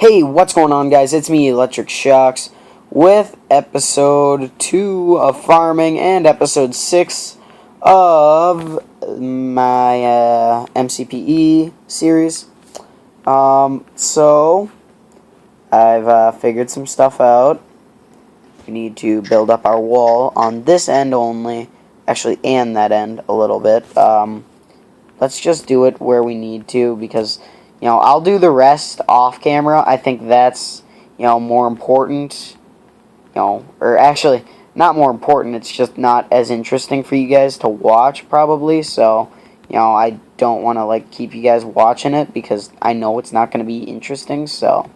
Hey, what's going on, guys? It's me, Electric Shocks, with episode 2 of Farming and episode 6 of my MCPE series. So, I've figured some stuff out. We need to build up our wall on this end only, actually, and that end a little bit. Let's just do it where we need to, because I'll do the rest off camera. I think that's, more important, or actually, not more important, it's just not as interesting for you guys to watch, probably, so, I don't want to, keep you guys watching it, because I know it's not going to be interesting, so,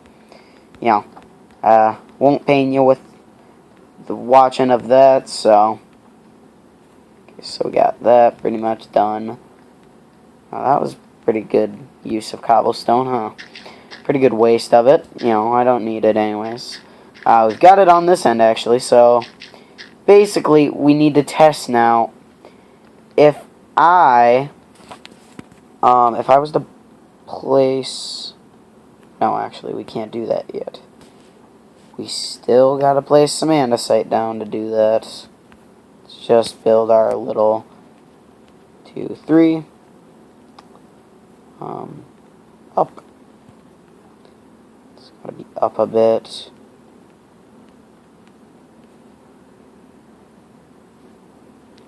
won't pain you with the watching of that, so, okay, so we got that pretty much done. That was pretty good use of cobblestone, huh? Pretty good waste of it. I don't need it anyways. We've got it on this end, actually, so basically, we need to test now if I was to place... No, actually, we can't do that yet. We still gotta place some andesite down to do that. Let's just build our little 2, 3... up. It's gotta be up a bit.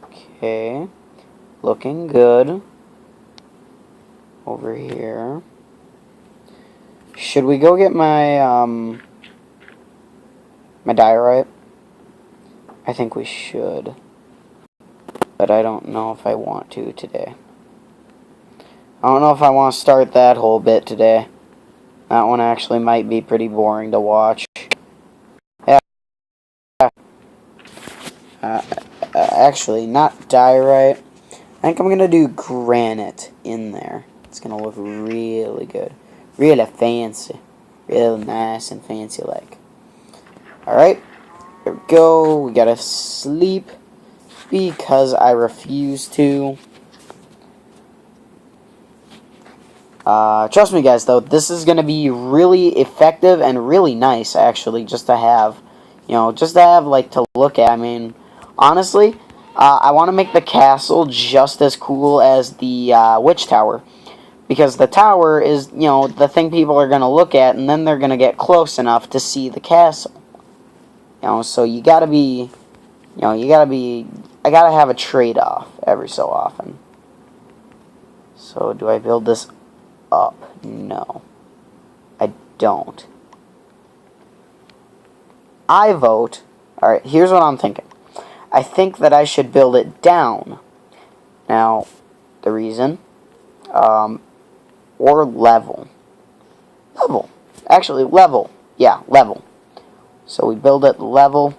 Okay. Looking good. Over here. Should we go get my, my diorite? I think we should. But I don't know if I want to today. I don't know if I want to start that whole bit today. That one actually might be pretty boring to watch. Yeah. Actually, not diorite. I think I'm going to do granite in there. It's going to look really good. Really fancy. Really nice and fancy like. Alright. There we go. We got to sleep because I refuse to. Trust me, guys, though, this is going to be really effective and really nice, actually, just to have, to look at. I mean, honestly, I want to make the castle just as cool as the, witch tower, because the tower is, the thing people are going to look at, and then they're going to get close enough to see the castle. So you gotta be, I gotta have a trade-off every so often. So, do I build this up? No. I don't. I vote... Alright, here's what I'm thinking. I think that I should build it down. Now, the reason... or level. Level. Actually, level. Yeah, level. So we build it level.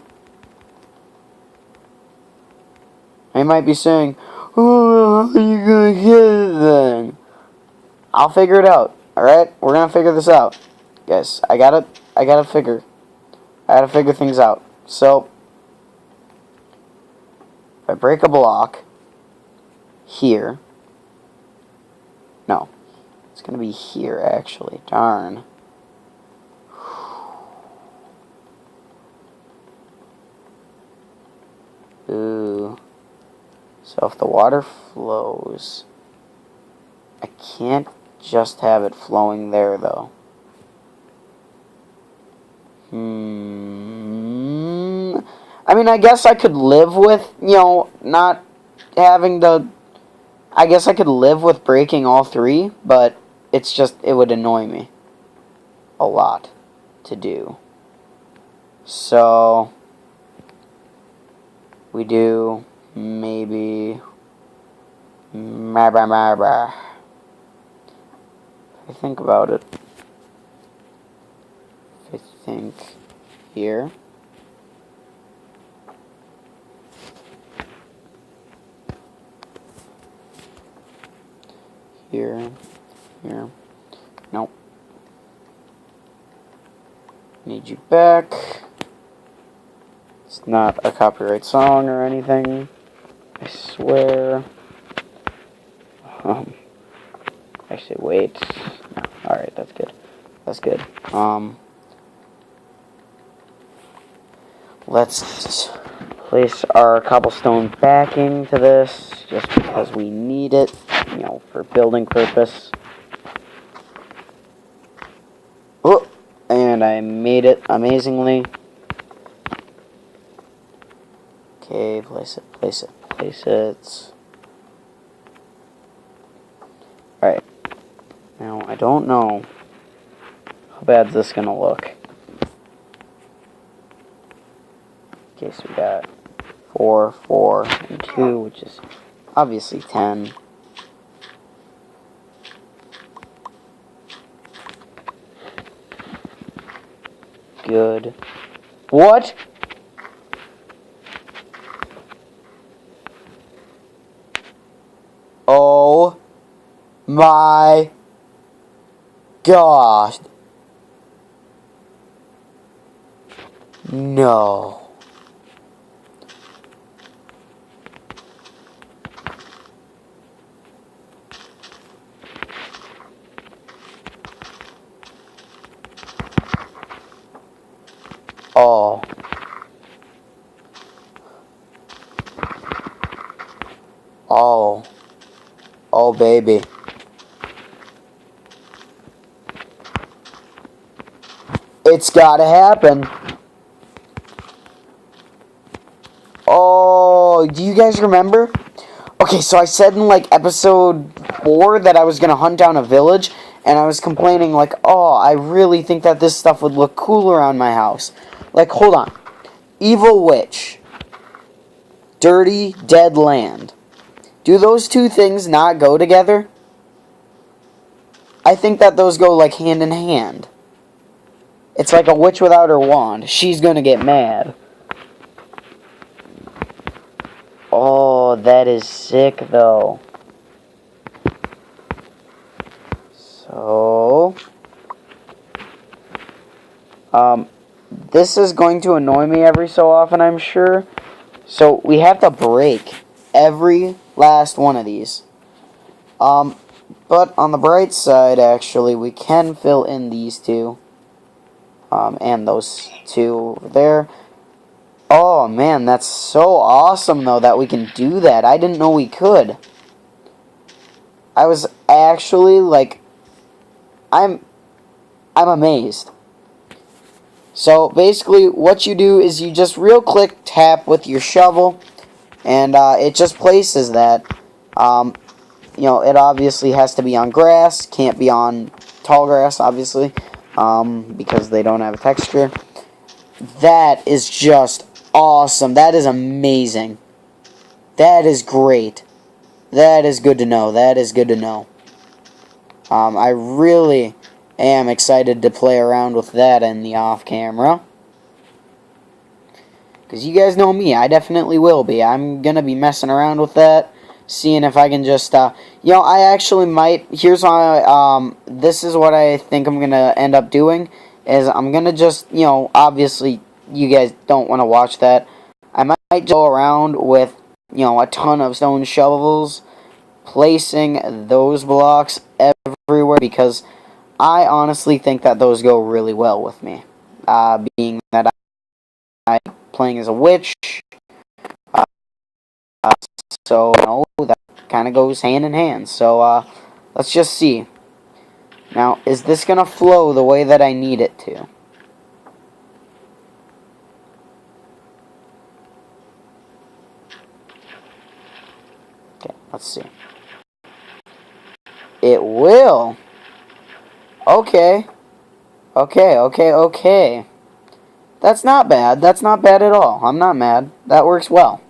I might be saying, oh, how are you gonna get it then? I'll figure it out. Alright? We're gonna figure this out. Guys, I gotta figure things out. So, if I break a block here. No. It's gonna be here, actually. Darn. Ooh. So if the water flows, I can't just have it flowing there, though. I mean, I guess I could live with, not having to... I guess I could live with breaking all three, but it's just, it would annoy me a lot to do. So, we do maybe... I think about it. I think here. Here. Nope. Need you back. It's not a copyright song or anything. I swear. Actually, wait. No. Alright, that's good. That's good. Let's place our cobblestone backing to this, just because we need it, you know, for building purpose. Oh, and I made it amazingly. Okay, place it, place it, place it. Alright. Now, I don't know how bad this is gonna look. Okay, so we got 4, 4, and 2, which is obviously 10. Good. What? Oh my gosh. No. Oh. Oh. Oh, baby. It's gotta happen. Oh, do you guys remember? Okay, so I said in, like, episode 4 that I was gonna hunt down a village, and I was complaining, like, oh, I really think that this stuff would look cool around my house. Like, hold on. Evil Witch. Dirty, dead land. Do those two things not go together? I think that those go, like, hand in hand. It's like a witch without her wand. She's gonna get mad. Oh, that is sick, though. So... this is going to annoy me every so often, I'm sure. So, we have to break every last one of these. But on the bright side, actually, we can fill in these two. And those two over there. Oh, man, that's so awesome, though, that we can do that. I didn't know we could. I was actually, like, I'm amazed. So, basically, what you do is you just real quick tap with your shovel, and it just places that. You know, it obviously has to be on grass, can't be on tall grass, obviously, because they don't have a texture. That is just awesome. That is amazing. That is great. That is good to know. That is good to know. I really am excited to play around with that in the off-camera. Because you guys know me, I definitely will be. I'm going to be messing around with that, seeing if I can just, you know, I actually might, here's my, this is what I think I'm going to end up doing, is I'm going to just, you know, obviously, you guys don't want to watch that. I might just go around with, you know, a ton of stone shovels, placing those blocks everywhere, because I honestly think that those go really well with me. Being that I'm playing as a witch, so, you know, that kind of goes hand in hand. So, let's just see. Now, is this going to flow the way that I need it to? Okay, let's see. It will. Okay. Okay. That's not bad. That's not bad at all. I'm not mad. That works well.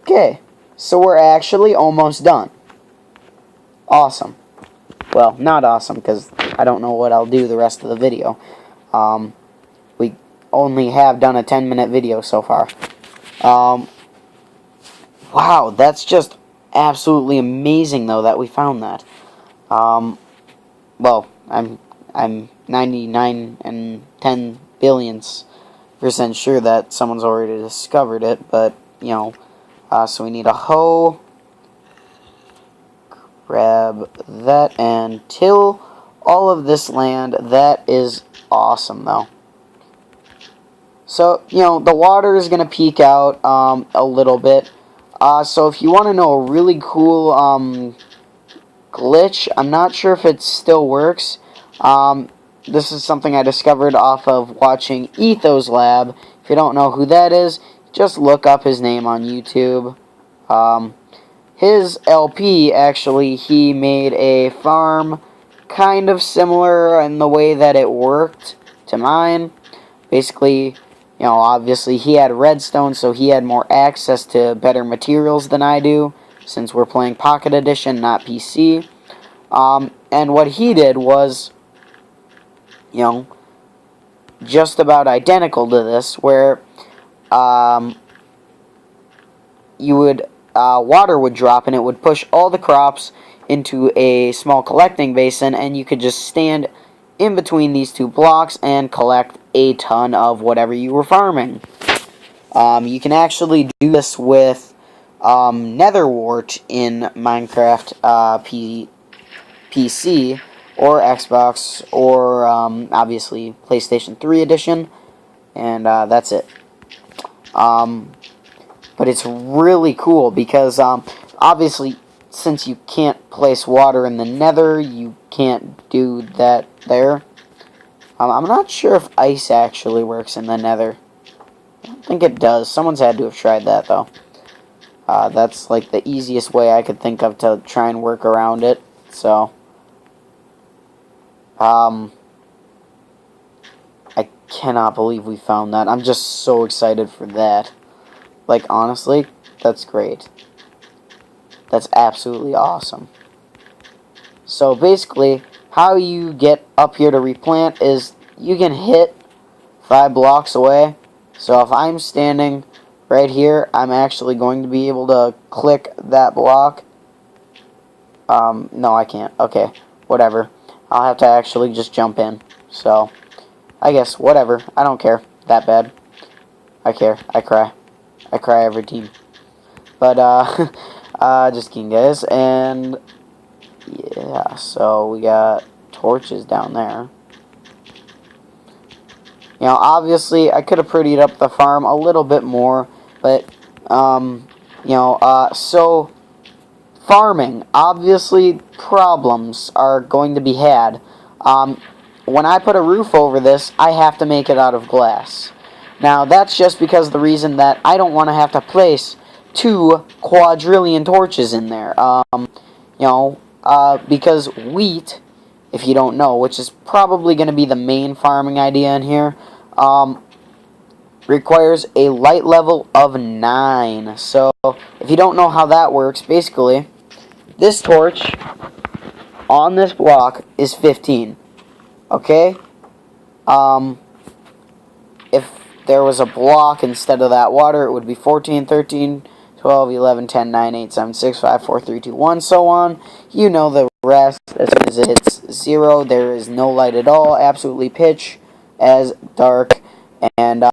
Okay. So we're actually almost done. Awesome. Well, not awesome, because I don't know what I'll do the rest of the video. We only have done a 10-minute video so far. Wow, that's just absolutely amazing, though, that we found that. Well, I'm 99 and 10 billionths % sure that someone's already discovered it, but, you know, so we need a hoe. Grab that and till all of this land. That is awesome, though. So, the water is going to peak out a little bit. So if you want to know a really cool glitch, I'm not sure if it still works. This is something I discovered off of watching Etho's Lab. If you don't know who that is, just look up his name on YouTube. His LP, actually, he made a farm kind of similar in the way that it worked to mine. Basically, obviously he had redstone, so he had more access to better materials than I do, since we're playing Pocket Edition, not PC. And what he did was, just about identical to this, where you would water would drop and it would push all the crops into a small collecting basin, and you could just stand in between these two blocks and collect a ton of whatever you were farming. You can actually do this with nether wart in Minecraft PC or Xbox or obviously PlayStation 3 edition, and that's it. But it's really cool because obviously, since you can't place water in the nether, you can't do that there. I'm not sure if ice actually works in the nether. I don't think it does. Someone's had to have tried that, though. That's like the easiest way I could think of to try and work around it. So, I cannot believe we found that. I'm just so excited for that. Like, honestly, that's great. That's absolutely awesome. So, basically, how you get up here to replant is you can hit 5 blocks away. So, if I'm standing right here, I'm actually going to be able to click that block. No, I can't. Okay, whatever. I'll have to actually just jump in. So, I guess, whatever. I don't care that bad. I care. I cry. I cry every team. But, just kidding, guys. And, yeah, so we got torches down there. Obviously, I could have prettied up the farm a little bit more. But, so, farming. Obviously, problems are going to be had. When I put a roof over this, I have to make it out of glass. Now, that's just because of the reason that I don't want to have to place 2 quadrillion torches in there. Because wheat, if you don't know, which is probably going to be the main farming idea in here, requires a light level of 9. So, if you don't know how that works, basically, this torch on this block is 15. Okay? If there was a block instead of that water, it would be 14, 13, 12, 11, 10, 9, 8, 7, 6, 5, 4, 3, 2, 1, so on. You know the rest. As soon as it hits 0, there is no light at all. Absolutely pitch as dark. And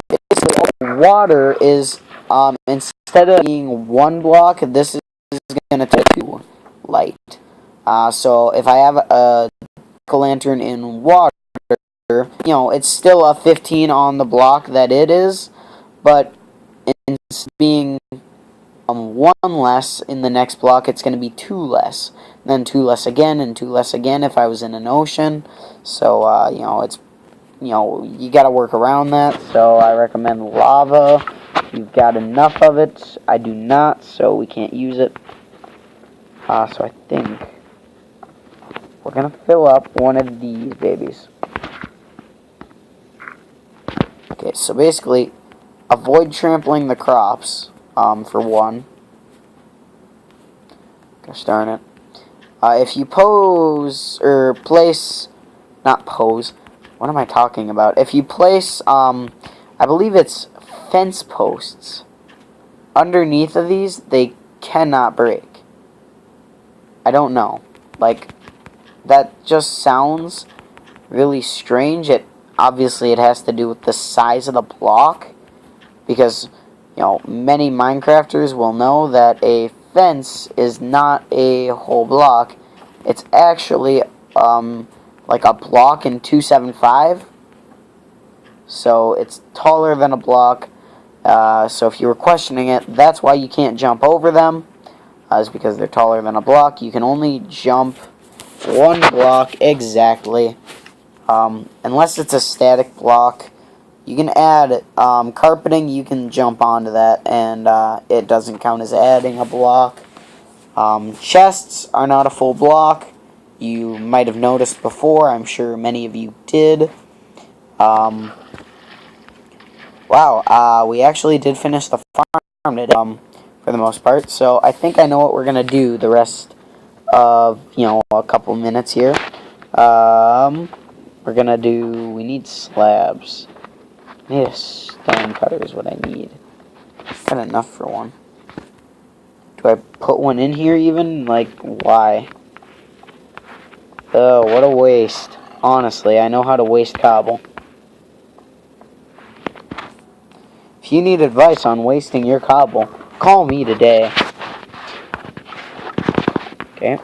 basically, water is, instead of being 1 block, this is going to take 2 light. So if I have a lantern in water, it's still a 15 on the block that it is, but instead of being 1 less in the next block, it's going to be 2 less, then 2 less again, and 2 less again if I was in an ocean. So it's you got to work around that. So I recommend lava. You've got enough of it. I do not, so we can't use it. So I think we're gonna fill up one of these babies. Okay, so basically, avoid trampling the crops, for one. Gosh darn it. If you not pose, what am I talking about? If you place, I believe it's fence posts underneath of these, they cannot break. I don't know. Like, that just sounds really strange. Obviously it has to do with the size of the block, because many Minecrafters will know that a fence is not a whole block. It's actually like a block in 275. So it's taller than a block. So if you were questioning it, that's why you can't jump over them. Is because they're taller than a block. You can only jump one block exactly. Unless it's a static block. You can add carpeting, you can jump onto that, and it doesn't count as adding a block. Chests are not a full block. You might have noticed before. I'm sure many of you did. Wow, we actually did finish the farm today, for the most part. So I think I know what we're going to do the rest of, a couple minutes here. We're going to do, we need slabs. I need a stone cutter is what I need. Got enough for one. Do I put one in here even? Like, why? Oh, what a waste. Honestly, I know how to waste cobble. If you need advice on wasting your cobble, call me today. Okay.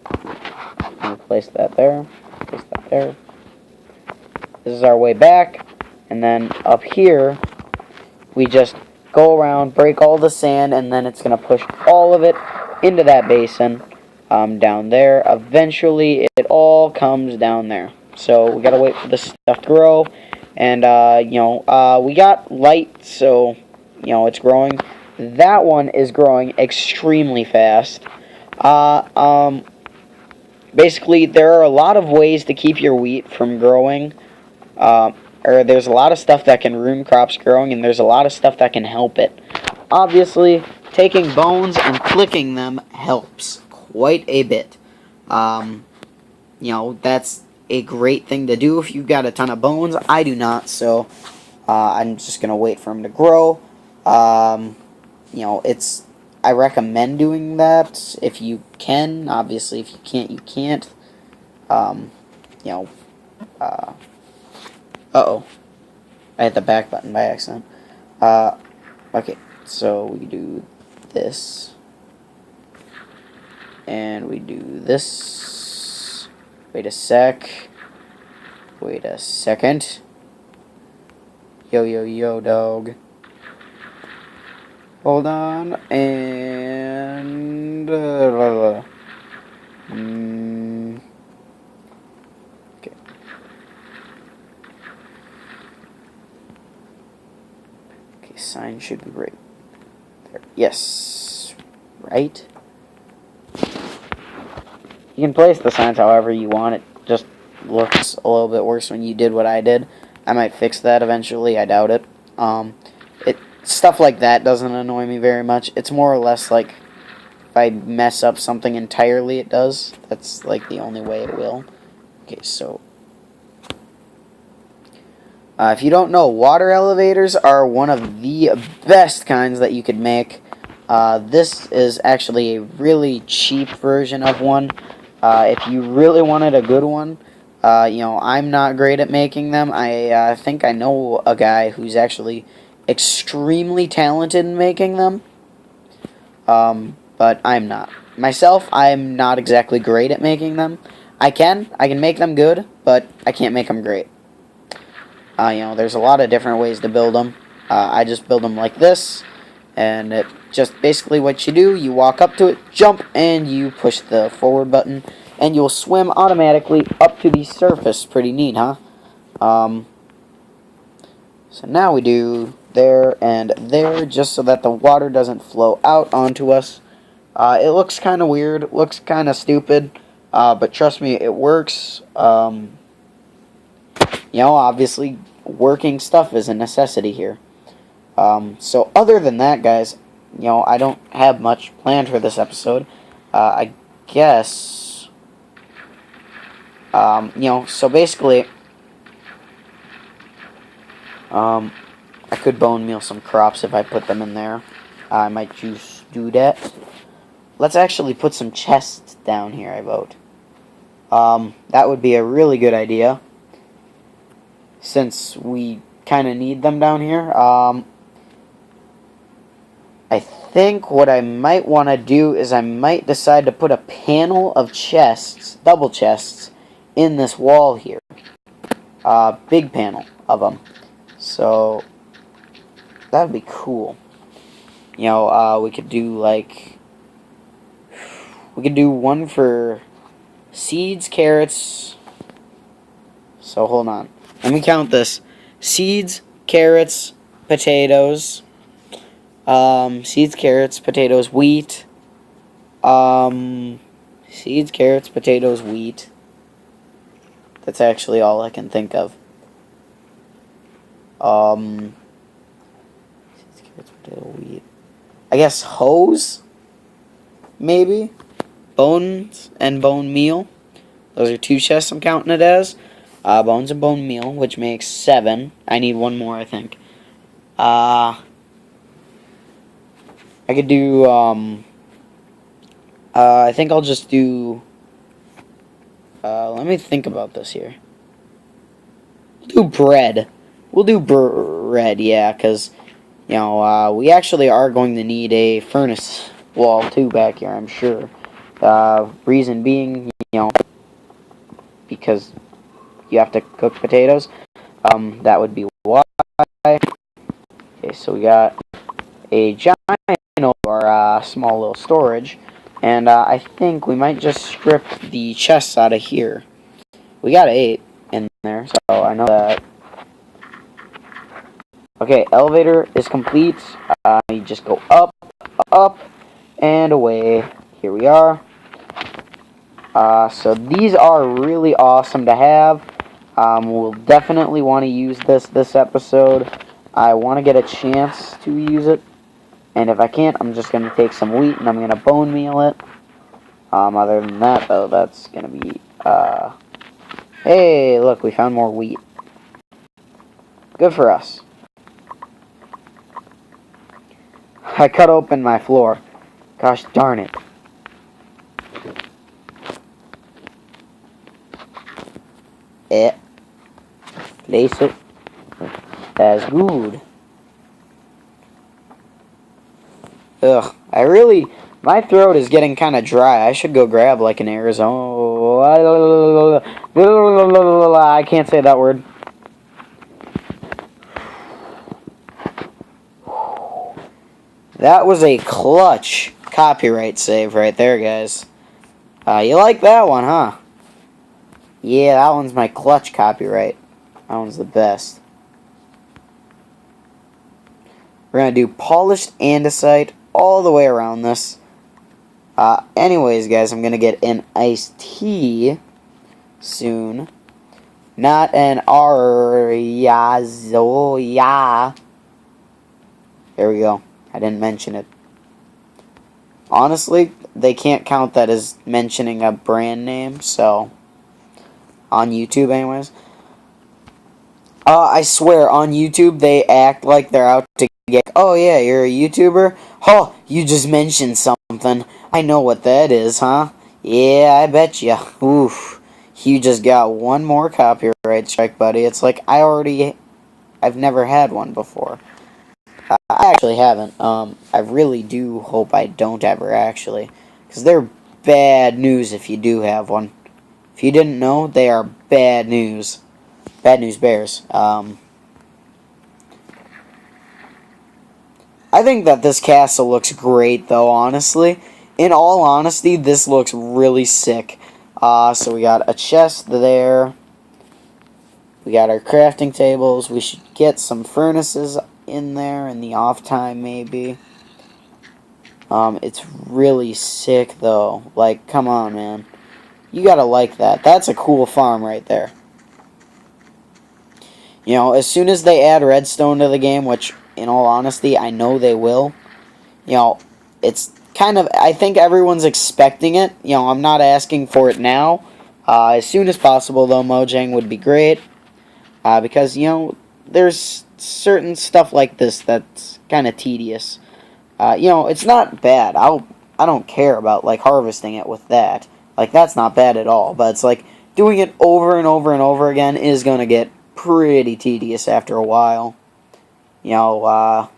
I'm gonna place that there. Place that there. This is our way back. And then up here, we just go around, break all the sand, and then it's going to push all of it into that basin down there. Eventually, it all comes down there. So we got to wait for this stuff to grow. And, we got light, so, it's growing. That one is growing extremely fast. Basically, there are a lot of ways to keep your wheat from growing. Or there's a lot of stuff that can ruin crops growing, and there's a lot of stuff that can help it. Obviously, taking bones and clicking them helps quite a bit. That's a great thing to do if you've got a ton of bones. I do not, so I'm just going to wait for them to grow. I recommend doing that if you can. Obviously, if you can't, you can't. Uh-oh. I hit the back button by accident. Okay, so we do this. And we do this. Wait a sec. Wait a second. Yo, yo, yo, dog. Hold on. And... okay. Okay, sign should be right there. Yes. Right? You can place the signs however you want. It just looks a little bit worse when you did what I did. I might fix that eventually. I doubt it. Stuff like that doesn't annoy me very much. It's more or less like if I mess up something entirely, it does. That's like the only way it will. Okay, so if you don't know, water elevators are one of the best kinds that you could make. This is actually a really cheap version of one. If you really wanted a good one, I'm not great at making them. I think I know a guy who's actually extremely talented in making them. But I'm not. Myself, I'm not exactly great at making them. I can make them good, but I can't make them great. There's a lot of different ways to build them. I just build them like this, and it just basically what you do, you walk up to it, jump, and you push the forward button, and you'll swim automatically up to the surface. Pretty neat, huh? So now we do there and there, just so that the water doesn't flow out onto us. It looks kind of weird, looks kind of stupid, but trust me, it works. Obviously, working stuff is a necessity here. So other than that, guys, I don't have much planned for this episode. I guess, so basically, I could bone meal some crops if I put them in there. I might just do that. Let's actually put some chests down here, I vote. That would be a really good idea, since we kind of need them down here. I think what I might want to do is I might decide to put a panel of chests, double chests, in this wall here. Big panel of them. So, that would be cool. You know, we could do like... We could do one for seeds, carrots... So, hold on. Let me count this. Seeds, carrots, potatoes... seeds, carrots, potatoes, wheat. Seeds, carrots, potatoes, wheat. That's actually all I can think of. Seeds, carrots, potato, wheat. I guess hose? Maybe? Bones and bone meal. Those are 2 chests I'm counting it as. Bones and bone meal, which makes 7. I need 1 more, I think. I could do, I think I'll just do, let me think about this here. We'll do bread. We'll do bread, yeah, because, you know, we actually are going to need a furnace wall, too, back here, I'm sure. Reason being, you know, because you have to cook potatoes. That would be why. Okay, so we got a giant or small little storage, and I think we might just strip the chests out of here. We got 8 in there, so I know that. Okay, elevator is complete. You just go up, up, and away. Here we are. So these are really awesome to have. We'll definitely want to use this episode. I want to get a chance to use it. And if I can't, I'm just going to take some wheat and I'm going to bone meal it. Other than that, though, that's going to be, hey, look, we found more wheat. Good for us. I cut open my floor. Gosh darn it. Place it. That's good. Ugh, my throat is getting kind of dry. I should go grab like an Arizona. I can't say that word. That was a clutch copyright save right there, guys. You like that one, huh? Yeah, that one's my clutch copyright. That one's the best. We're going to do polished andesite all the way around this. Anyways, guys, I'm going to get an iced tea soon. Not an Ariazoya. There we go. I didn't mention it. Honestly, they can't count that as mentioning a brand name, so... On YouTube, anyways. I swear, on YouTube, they act like they're out to get... Oh, yeah, you're a YouTuber? Oh, you just mentioned something. I know what that is, huh? Yeah, I bet ya. Oof. You just got one more copyright strike, buddy. It's like I've never had one before. I actually haven't. I really do hope I don't ever, actually. Because they're bad news if you do have one. If you didn't know, they are bad news. Bad news bears. I think that this castle looks great, though, honestly. In all honesty, this looks really sick. So we got a chest there. We got our crafting tables. We should get some furnaces in there in the off time, maybe. It's really sick, though. Like, come on, man. You gotta like that. That's a cool farm right there. You know, as soon as they add redstone to the game, which, in all honesty, I know they will, you know, it's kind of, I think everyone's expecting it. You know, I'm not asking for it now. As soon as possible, though, Mojang would be great. Because, you know, there's certain stuff like this that's kind of tedious. You know, it's not bad. I don't care about, like, harvesting it with that. Like, that's not bad at all. But it's like, doing it over and over and over again is going to get pretty tedious after a while. You know,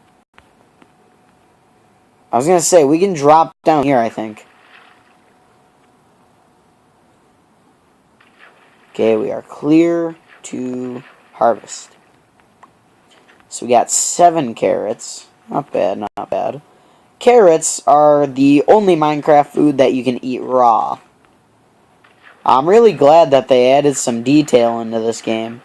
I was going to say, we can drop down here, I think. Okay, we are clear to harvest. So we got 7 carrots. Not bad, not bad. Carrots are the only Minecraft food that you can eat raw. I'm really glad that they added some detail into this game.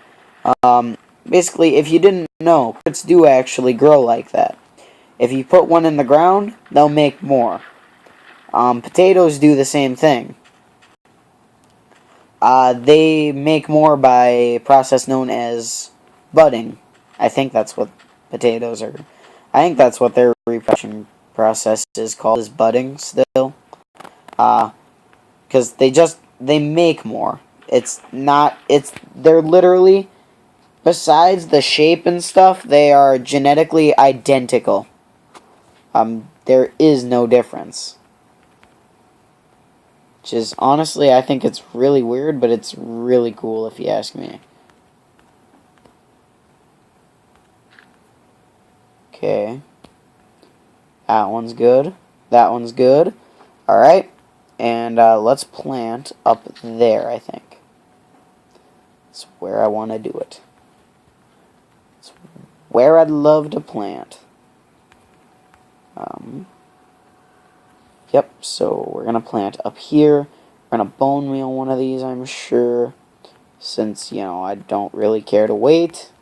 Basically, if you didn't know, carrots do actually grow like that. If you put one in the ground, they'll make more. Potatoes do the same thing. They make more by a process known as budding. I think that's what potatoes are. I think that's what their reproduction process is called, is budding still. Because they make more. They're literally, besides the shape and stuff, they are genetically identical. There is no difference. Which is, honestly, I think it's really weird, but it's really cool if you ask me. Okay. That one's good. That one's good. Alright. And let's plant up there, I think. That's where I want to do it. It's where I'd love to plant. Yep, so we're going to plant up here. We're going to bone meal one of these, I'm sure. Since, you know, I don't really care to wait.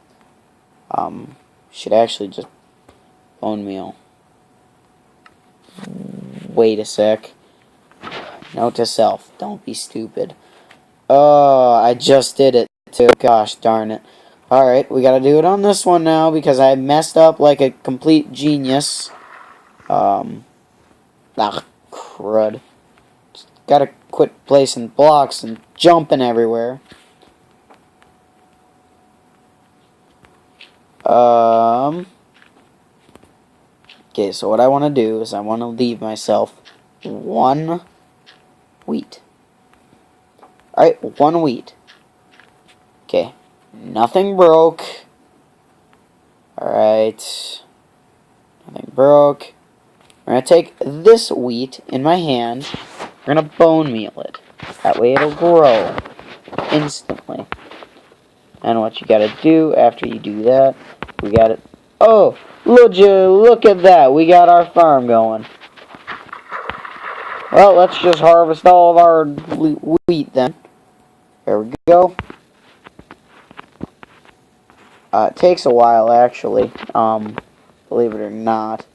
Should actually just bone meal. Wait a sec. Note to self, don't be stupid. Oh, I just did it too. Gosh darn it. Alright, we gotta do it on this one now because I messed up like a complete genius. Crud. Just gotta quit placing blocks and jumping everywhere. Okay, so what I want to do is I want to leave myself 1 wheat. Alright, 1 wheat. Okay, nothing broke. Alright, nothing broke. We're going to take this wheat in my hand. We're going to bone meal it. That way it'll grow instantly. And what you got to do after you do that, we got it. Oh, look at that. We got our farm going. Well, let's just harvest all of our wheat then. There we go. It takes a while, actually. Believe it or not.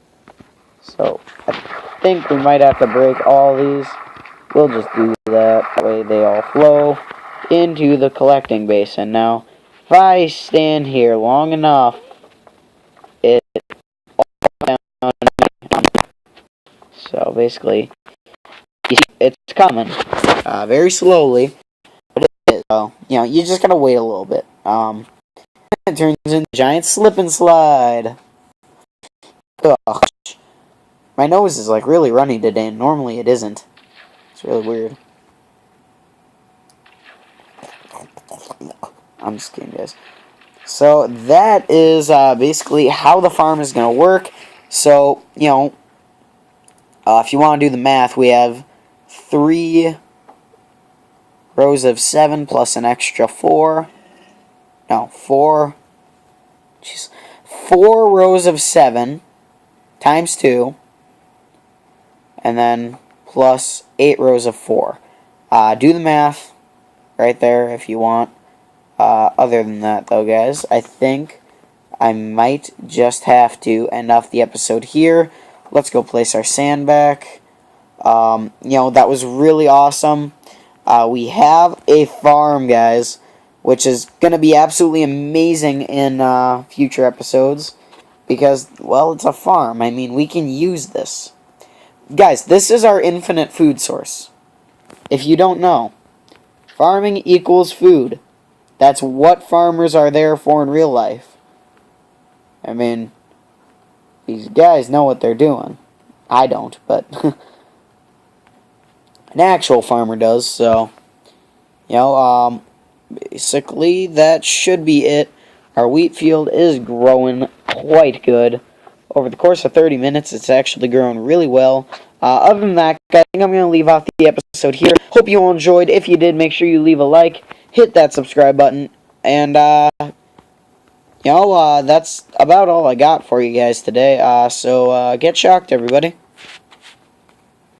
So, I think we might have to break all these. We'll just do that. That way they all flow into the collecting basin. Now, if I stand here long enough, it all down. So, basically, it's coming. Very slowly. But it is. So, you know, you just gotta wait a little bit. It turns into a giant slip and slide. Ugh. My nose is like really runny today, and normally it isn't. It's really weird. I'm just kidding, guys. So that is basically how the farm is going to work. So, you know, if you want to do the math, we have 3 rows of 7 plus an extra 4. No, 4. Jeez. 4 rows of 7 times 2. And then plus 8 rows of 4. Do the math right there if you want. Other than that, though, guys, I think I might just have to end off the episode here. Let's go place our sand back. You know, that was really awesome. We have a farm, guys, which is going to be absolutely amazing in future episodes. Because, well, it's a farm. I mean, we can use this. Guys, this is our infinite food source. If you don't know, farming equals food. That's what farmers are there for in real life. I mean, these guys know what they're doing. I don't, but an actual farmer does, so, you know, basically that should be it. Our wheat field is growing quite good over the course of 30 minutes, it's actually grown really well. Other than that, guys, I think I'm going to leave off the episode here. Hope you all enjoyed. If you did, make sure you leave a like, hit that subscribe button, and, that's about all I got for you guys today. So get shocked, everybody.